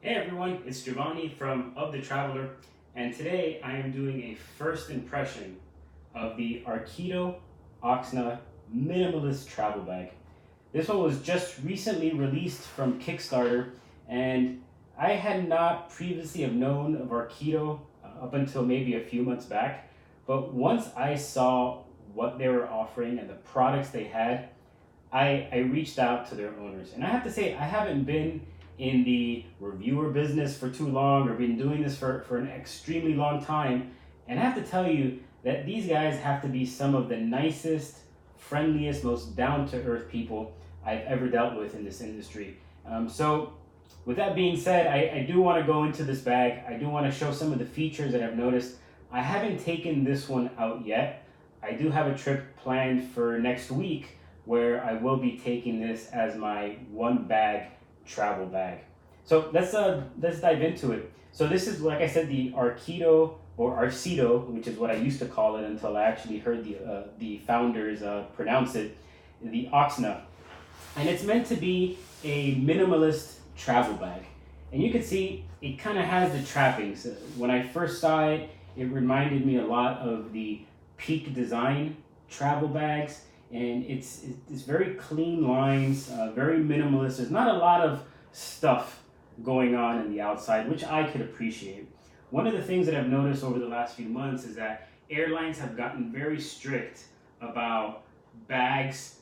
Hey everyone, it's Giovanni from Of the Traveler, and today I am doing a first impression of the Arcido Oxna minimalist travel bag. This one was just recently released from Kickstarter, and I had not previously have known of Arcido up until maybe a few months back. But once I saw what they were offering and the products they had, I reached out to their owners. And I have to say, I haven't been in the reviewer business for too long or been doing this for an extremely long time. And I have to tell you that these guys have to be some of the nicest, friendliest, most down to earth people I've ever dealt with in this industry. So, with that being said, I do want to go into this bag. I do want to show some of the features that I've noticed. I haven't taken this one out yet. I do have a trip planned for next week where I will be taking this as my one bag travel bag. So let's dive into it. So this is, like I said, the Arcido or Arcido, which is what I used to call it until I actually heard the founders pronounce it, the Oxna, and it's meant to be a minimalist travel bag. And you can see it kind of has the trappings. When I first saw it, it reminded me a lot of the Peak Design travel bags, and it's very clean lines, very minimalist. There's not a lot of stuff going on in the outside, which I could appreciate. One of the things that I've noticed over the last few months is that airlines have gotten very strict about bags.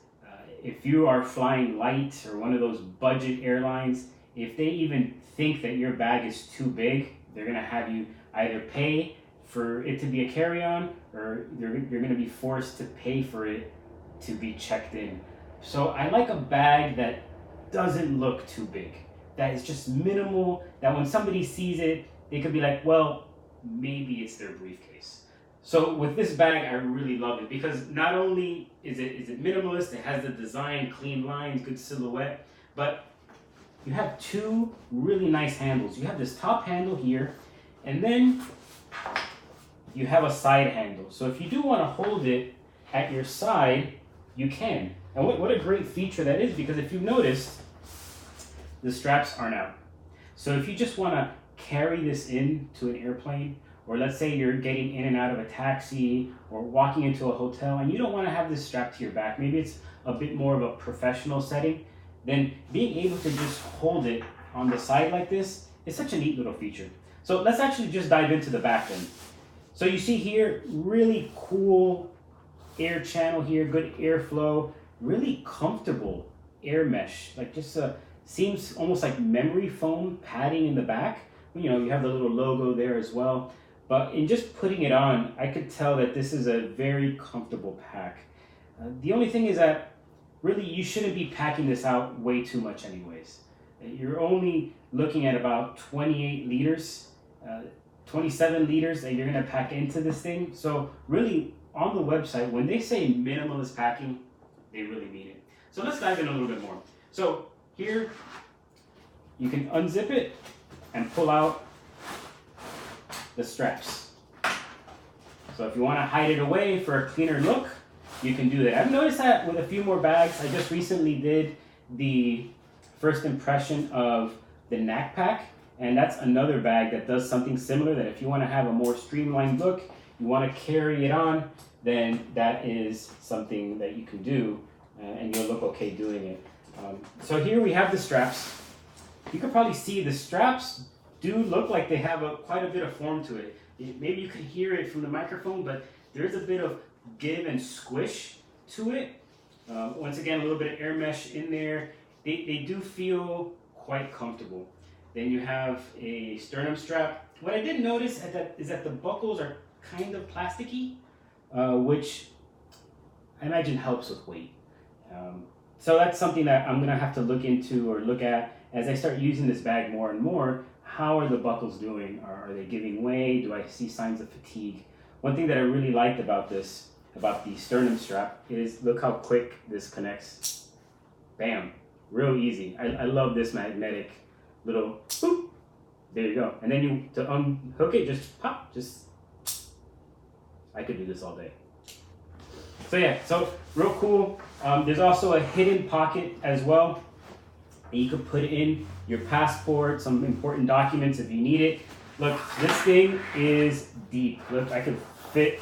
If you are flying light or one of those budget airlines, if they even think that your bag is too big, they're going to have you either pay for it to be a carry-on, or you're going to be forced to pay for it to be checked in. So I like a bag that doesn't look too big, that is just minimal, that when somebody sees it, they could be like, well, maybe it's their briefcase. So with this bag, I really love it because not only is it minimalist, it has the design, clean lines, good silhouette, but you have two really nice handles. You have this top handle here, and then you have a side handle. So if you do want to hold it at your side, you can. And what a great feature that is, because if you've noticed, the straps aren't out. So if you just want to carry this in to an airplane, or let's say you're getting in and out of a taxi or walking into a hotel and you don't want to have this strapped to your back, maybe it's a bit more of a professional setting, then being able to just hold it on the side like this is such a neat little feature. So let's actually just dive into the back then. So you see here, really cool air channel here, good airflow, really comfortable air mesh, like just seems almost like memory foam padding in the back. You know, you have the little logo there as well. But in just putting it on, I could tell that this is a very comfortable pack. The only thing is that really you shouldn't be packing this out way too much anyways. You're only looking at about 28 liters, 27 liters that you're gonna pack into this thing. So really on the website, when they say minimalist packing, they really mean it. So let's dive in a little bit more. So here, you can unzip it and pull out the straps. So if you want to hide it away for a cleaner look, you can do that. I've noticed that with a few more bags. I just recently did the first impression of the Knack Pack, and that's another bag that does something similar, that if you want to have a more streamlined look, you want to carry it on, then that is something that you can do, and you'll look okay doing it. So here we have the straps. You can probably see the straps do look like they have quite a bit of form to it. Maybe you can hear it from the microphone, but there's a bit of give and squish to it. Once again, a little bit of air mesh in there. They do feel quite comfortable. Then you have a sternum strap. What I did notice is that the buckles are kind of plasticky, which I imagine helps with weight. So that's something that I'm going to have to look into or look at as I start using this bag more and more. How are the buckles doing? Are they giving way? Do I see signs of fatigue? One thing that I really liked about the sternum strap, is look how quick this connects. Bam, real easy. I love this magnetic little boop. There you go. And then to unhook it, just pop, I could do this all day. So yeah, so real cool. There's also a hidden pocket as well. And you could put in your passport, some important documents if you need it. Look, this thing is deep. Look, I could fit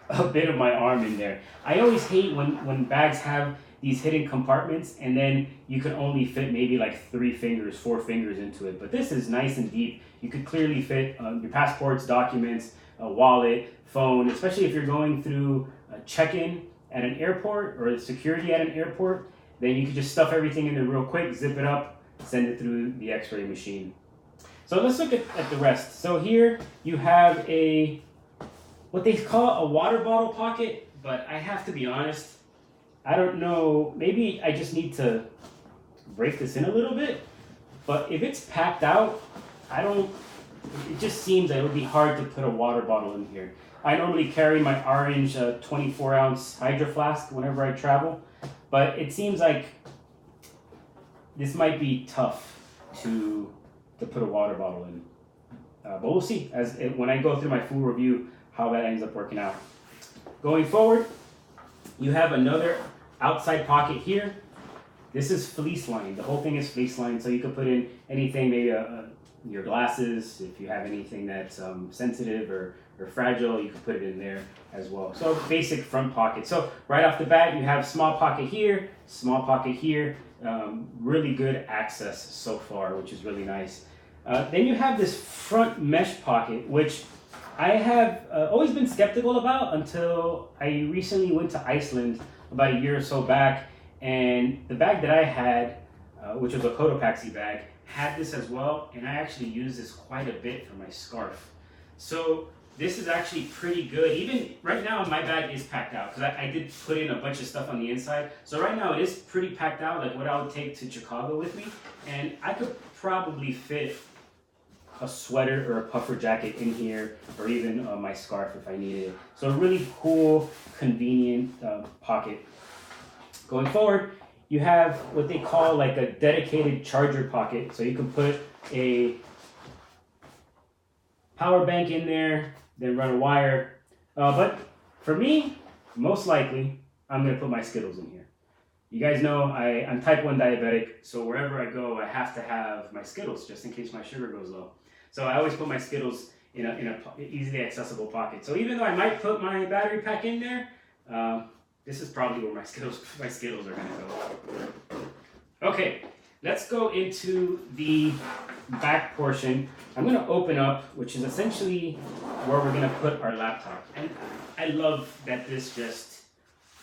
a bit of my arm in there. I always hate when bags have these hidden compartments and then you can only fit maybe like 3 fingers, 4 fingers into it. But this is nice and deep. You could clearly fit your passports, documents, a wallet, phone, especially if you're going through a check-in at an airport or security at an airport. Then you could just stuff everything in there real quick, zip it up, send it through the x-ray machine. So let's look at the rest. So here you have what they call a water bottle pocket, but I have to be honest, I don't know, maybe I just need to break this in a little bit, but if it's packed out, it just seems that it would be hard to put a water bottle in here. I normally carry my orange 24-ounce Hydro Flask whenever I travel, but it seems like this might be tough to put a water bottle in. But we'll see when I go through my full review how that ends up working out. Going forward, you have another outside pocket here. This is fleece lined. The whole thing is fleece lined, so you could put in anything, maybe your glasses, if you have anything that's sensitive or fragile, you can put it in there as well. So basic front pocket. So right off the bat, you have small pocket here, small pocket here. Really good access so far, which is really nice. Then you have this front mesh pocket, which I have always been skeptical about until I recently went to Iceland about a year or so back, and the bag that I had, which was a Cotopaxi bag, had this as well, and I actually use this quite a bit for my scarf. So this is actually pretty good. Even right now, my bag is packed out because I did put in a bunch of stuff on the inside. So right now it is pretty packed out, like what I would take to Chicago with me, and I could probably fit a sweater or a puffer jacket in here, or even my scarf if I needed it. So a really cool, convenient pocket. Going forward, you have what they call like a dedicated charger pocket. So you can put a power bank in there, then run a wire. But for me, most likely, I'm gonna put my Skittles in here. You guys know I'm type 1 diabetic, so wherever I go, I have to have my Skittles just in case my sugar goes low. So I always put my Skittles in a easily accessible pocket. So even though I might put my battery pack in there, this is probably where my Skittles are gonna go. Okay, let's go into the back portion. I'm gonna open up, which is essentially where we're gonna put our laptop. And I love that this just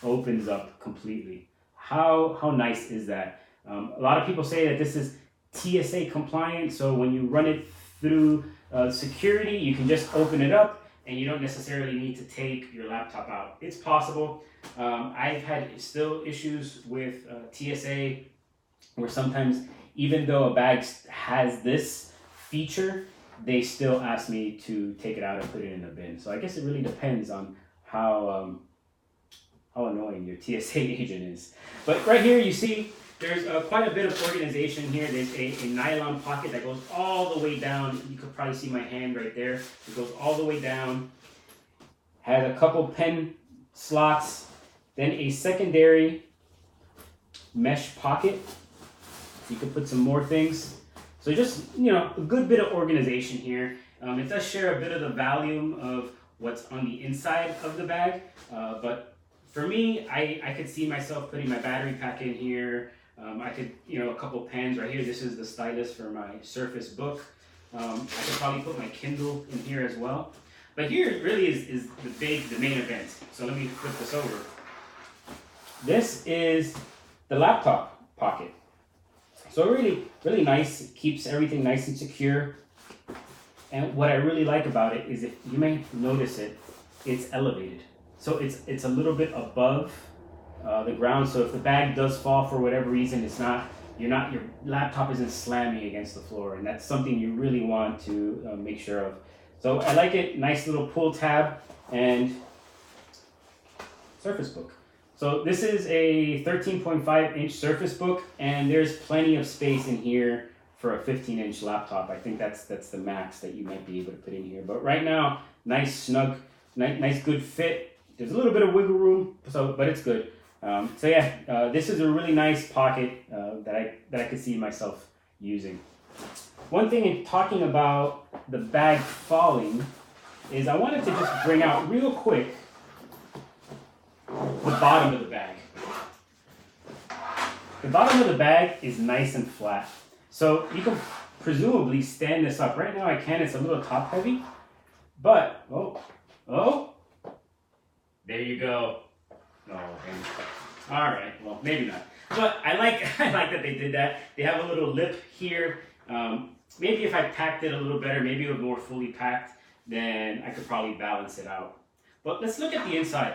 opens up completely. How nice is that? A lot of people say that this is TSA compliant, so when you run it through security, you can just open it up and you don't necessarily need to take your laptop out. It's possible. I've had still issues with TSA where sometimes, even though a bag has this feature, they still ask me to take it out and put it in a bin. So I guess it really depends on how annoying your TSA agent is. But right here you see there's quite a bit of organization here. There's a nylon pocket that goes all the way down. You could probably see my hand right there. It goes all the way down. Has a couple pen slots. Then a secondary mesh pocket. You could put some more things. So just, a good bit of organization here. It does share a bit of the volume of what's on the inside of the bag. But for me, I could see myself putting my battery pack in here. I could, a couple pens right here. This is the stylus for my Surface Book. I could probably put my Kindle in here as well. But here really is the main event. So let me flip this over. This is the laptop pocket. So really, really nice. It keeps everything nice and secure. And what I really like about it is, if you may notice it, it's elevated. So it's a little bit above the ground. So if the bag does fall for whatever reason, your laptop isn't slamming against the floor, and that's something you really want to make sure of. So I like it. Nice little pull tab and Surface Book. So this is a 13.5-inch Surface Book, and there's plenty of space in here for a 15-inch laptop. I think that's the max that you might be able to put in here. But right now, nice snug, nice good fit. There's a little bit of wiggle room, but it's good. So yeah, this is a really nice pocket that I could see myself using. One thing in talking about the bag falling is I wanted to just bring out real quick the bottom of the bag. The bottom of the bag is nice and flat. So you can presumably stand this up. Right now I can, it's a little top heavy, but, oh, there you go. Oh, okay. All right, well, maybe not. But I like that they did that. They have a little lip here. Maybe if I packed it a little better, maybe it was more fully packed, then I could probably balance it out. But let's look at the inside.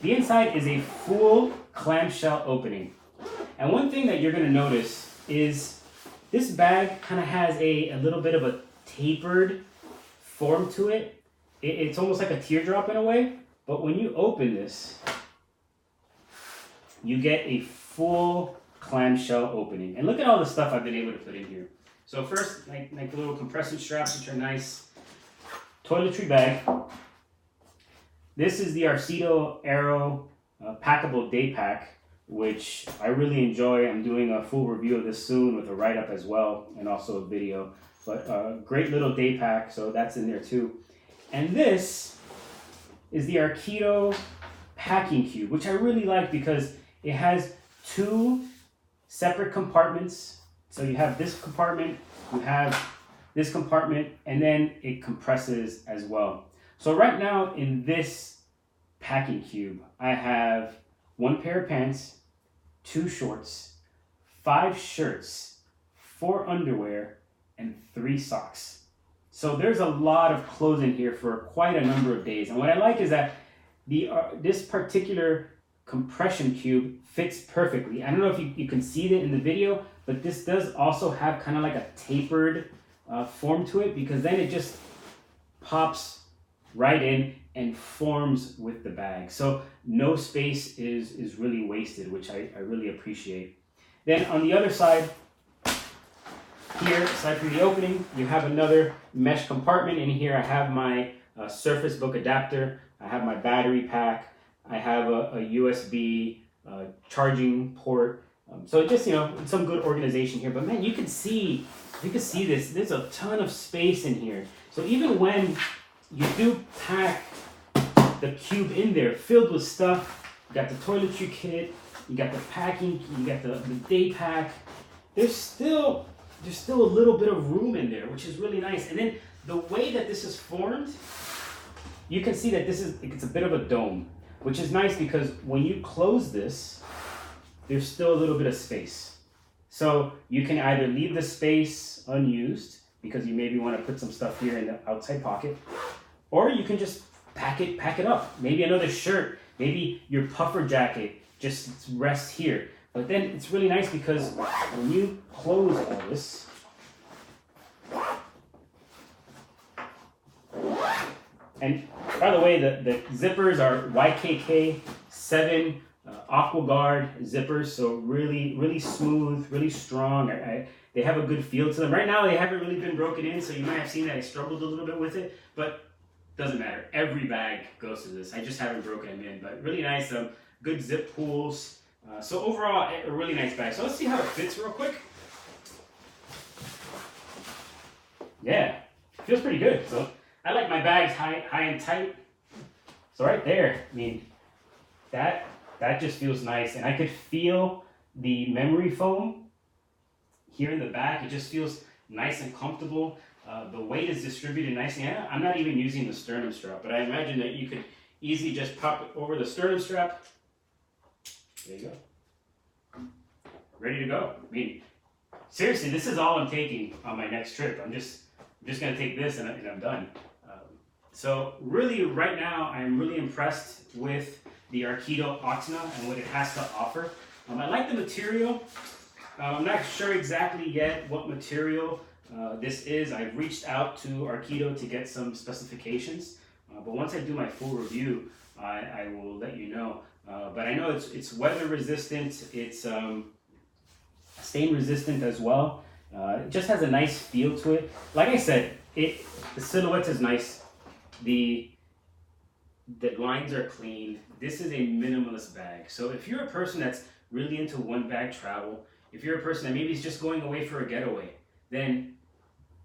The inside is a full clamshell opening. And one thing that you're gonna notice is this bag kind of has a little bit of a tapered form to it. It's almost like a teardrop in a way, but when you open this, you get a full clamshell opening. And look at all the stuff I've been able to put in here. So first, like the little compression straps, which are nice. Toiletry bag. This is the Arcido Aero packable day pack, which I really enjoy. I'm doing a full review of this soon with a write-up as well, and also a video. But great little day pack, so that's in there too. And this is the Arcido packing cube, which I really like because it has two separate compartments. So you have this compartment, you have this compartment, and then it compresses as well. So right now in this packing cube, I have 1 pair of pants, 2 shorts, 5 shirts, 4 underwear, and 3 socks. So there's a lot of clothes in here for quite a number of days. And what I like is that this particular compression cube fits perfectly. I don't know if you can see it in the video, but this does also have kind of like a tapered form to it, because then it just pops right in and forms with the bag. So no space is really wasted, which I really appreciate. Then on the other side, here, aside from the opening, you have another mesh compartment. In here I have my Surface Book adapter, I have my battery pack, I have a USB charging port. So it just, some good organization here. But man, you can see this. There's a ton of space in here. So even when you do pack the cube in there, filled with stuff, you got the toiletry kit, you got the packing, you got the day pack, there's still a little bit of room in there, which is really nice. And then the way that this is formed, you can see that it's a bit of a dome, which is nice because when you close this, there's still a little bit of space. So you can either leave the space unused because you maybe want to put some stuff here in the outside pocket, or you can just pack it up. Maybe another shirt, maybe your puffer jacket just rests here. But then it's really nice because when you close all this, and by the way, the zippers are YKK 7 AquaGuard zippers, so really smooth, really strong. They have a good feel to them. Right now they haven't really been broken in, so you might have seen that I struggled a little bit with it, but doesn't matter. Every bag goes to this. I just haven't broken them in, but really nice. Good zip pulls. So overall, a really nice bag. So let's see how it fits real quick. Yeah, feels pretty good. So I like my bags high and tight. So right there, I mean, that just feels nice. And I could feel the memory foam here in the back. It just feels nice and comfortable. The weight is distributed nicely. I'm not even using the sternum strap, but I imagine that you could easily just pop it over the sternum strap. There you go. Ready to go. I mean, seriously, this is all I'm taking on my next trip. I'm just gonna take this and I'm done. So really, right now, I'm really impressed with the Arcido Oxna and what it has to offer. I like the material. I'm not sure exactly yet what material this is. I've reached out to Arcido to get some specifications, but once I do my full review, I will let you know. But I know it's weather resistant, it's stain resistant as well. It just has a nice feel to it. Like I said, the silhouette is nice. The The lines are clean. This is a minimalist bag. So if you're a person that's really into one bag travel, if you're a person that maybe is just going away for a getaway, then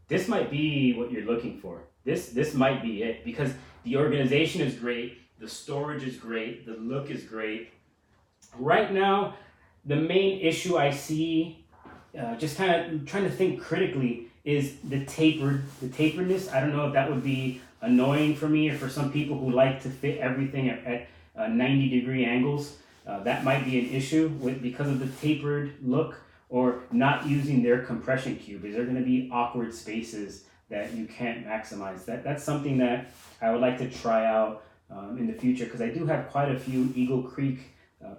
this might be what you're looking for. This might be it, because the organization is great, the storage is great, the look is great. Right now, the main issue I see, just kind of trying to think critically, is the taperedness. I don't know if that would be annoying for me or for some people who like to fit everything at 90-degree angles. That might be an issue because of the tapered look, or not using their compression cube. Is there going to be awkward spaces that you can't maximize? That's something that I would like to try out in the future, because I do have quite a few Eagle Creek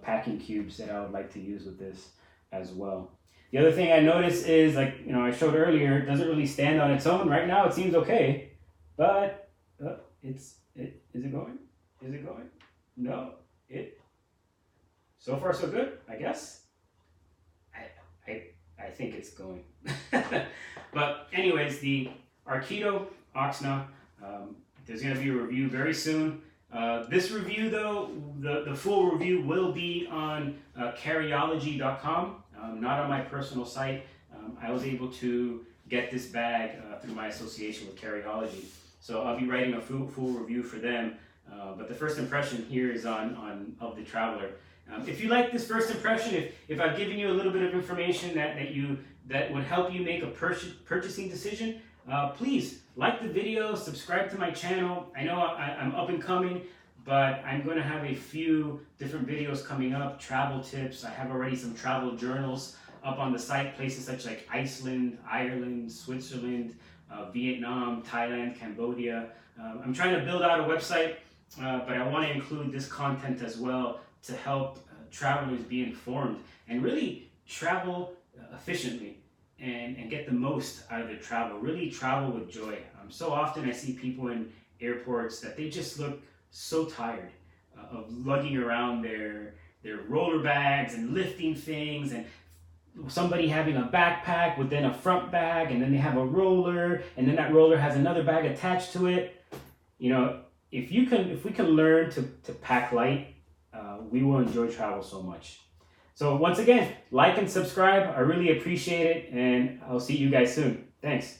packing cubes that I would like to use with this as well. The other thing I noticed is, like, I showed earlier, it doesn't really stand on its own. Right now it seems okay, but is it going? Is it going? No, so far so good, I guess. I think it's going. But anyways, the Arcido Oxna, there's going to be a review very soon. This review, though, the full review will be on carryology.com, not on my personal site. I was able to get this bag through my association with Carryology. So I'll be writing a full review for them. But the first impression here is on Of the Traveler. If you like this first impression, if I've given you a little bit of information that would help you make a purchasing decision, please like the video, subscribe to my channel. I know I'm up and coming, but I'm going to have a few different videos coming up, travel tips. I have already some travel journals up on the site, places such like Iceland, Ireland, Switzerland, Vietnam, Thailand, Cambodia. I'm trying to build out a website, but I want to include this content as well to help travelers be informed and really travel efficiently and get the most out of their travel. Really travel with joy. So often I see people in airports that they just look so tired of lugging around their roller bags and lifting things, and somebody having a backpack with then a front bag, and then they have a roller, and then that roller has another bag attached to it. If we can learn to pack light, we will enjoy travel so much. So once again, like and subscribe. I really appreciate it, and I'll see you guys soon. Thanks.